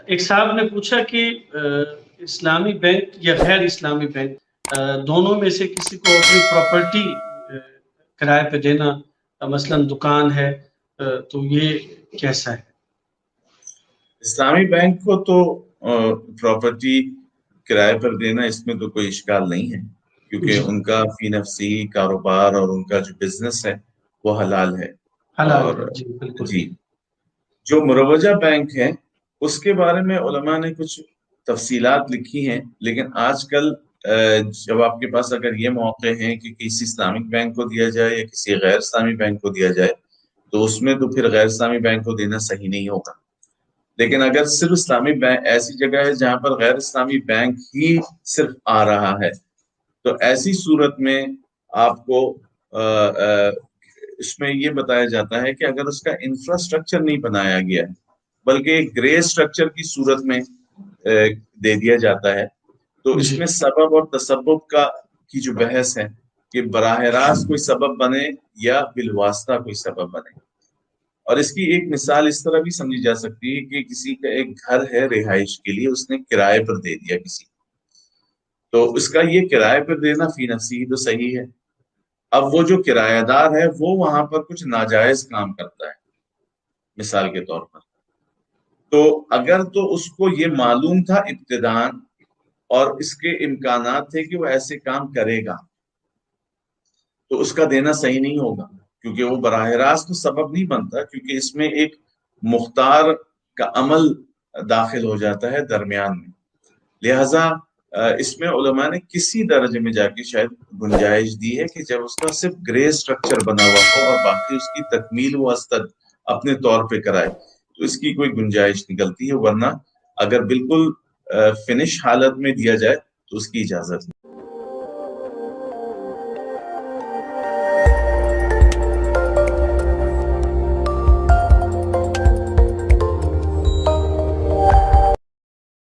ایک صاحب نے پوچھا کہ اسلامی بینک یا غیر اسلامی بینک دونوں میں سے کسی کو اپنی پراپرٹی کرائے پہ دینا، مثلاً دکان ہے، تو یہ کیسا ہے؟ اسلامی بینک کو تو پراپرٹی کرائے پر دینا اس میں تو کوئی اشکال نہیں ہے، کیونکہ جی ان کا فی نفسی کاروبار اور ان کا جو بزنس ہے وہ حلال ہے۔ حلال اور ہے، جی بالکل۔ جی، جو مروجہ بینک ہے اس کے بارے میں علماء نے کچھ تفصیلات لکھی ہیں، لیکن آج کل جب آپ کے پاس اگر یہ موقع ہے کہ کسی اسلامک بینک کو دیا جائے یا کسی غیر اسلامی بینک کو دیا جائے تو اس میں تو پھر غیر اسلامی بینک کو دینا صحیح نہیں ہوگا۔ لیکن اگر صرف اسلامی بینک ایسی جگہ ہے جہاں پر غیر اسلامی بینک ہی صرف آ رہا ہے تو ایسی صورت میں آپ کو اس میں یہ بتایا جاتا ہے کہ اگر اس کا انفراسٹرکچر نہیں بنایا گیا ہے بلکہ ایک گرے اسٹرکچر کی صورت میں دے دیا جاتا ہے تو اس جی میں سبب اور تسبب کی جو بحث ہے کہ براہ راست کوئی سبب بنے یا بالواسطہ کوئی سبب بنے۔ اور اس کی ایک مثال اس طرح بھی سمجھی جا سکتی ہے کہ کسی کا ایک گھر ہے رہائش کے لیے، اس نے کرائے پر دے دیا کسی، تو اس کا یہ کرائے پر دینا فی نفسی ہی تو صحیح ہے۔ اب وہ جو کرایہ دار ہے وہ وہاں پر کچھ ناجائز کام کرتا ہے مثال کے طور پر، تو اگر تو اس کو یہ معلوم تھا ابتداً اور اس کے امکانات تھے کہ وہ ایسے کام کرے گا تو اس کا دینا صحیح نہیں ہوگا، کیونکہ وہ براہ راست تو سبب نہیں بنتا، کیونکہ اس میں ایک مختار کا عمل داخل ہو جاتا ہے درمیان میں۔ لہذا اس میں علماء نے کسی درجے میں جا کے شاید گنجائش دی ہے کہ جب اس کا صرف گرے اسٹرکچر بنا ہوا ہو اور باقی اس کی تکمیل و استد اپنے طور پہ کرائے تو اس کی کوئی گنجائش نکلتی ہے، ورنہ اگر بالکل فنش حالت میں دیا جائے تو اس کی اجازت نہیں۔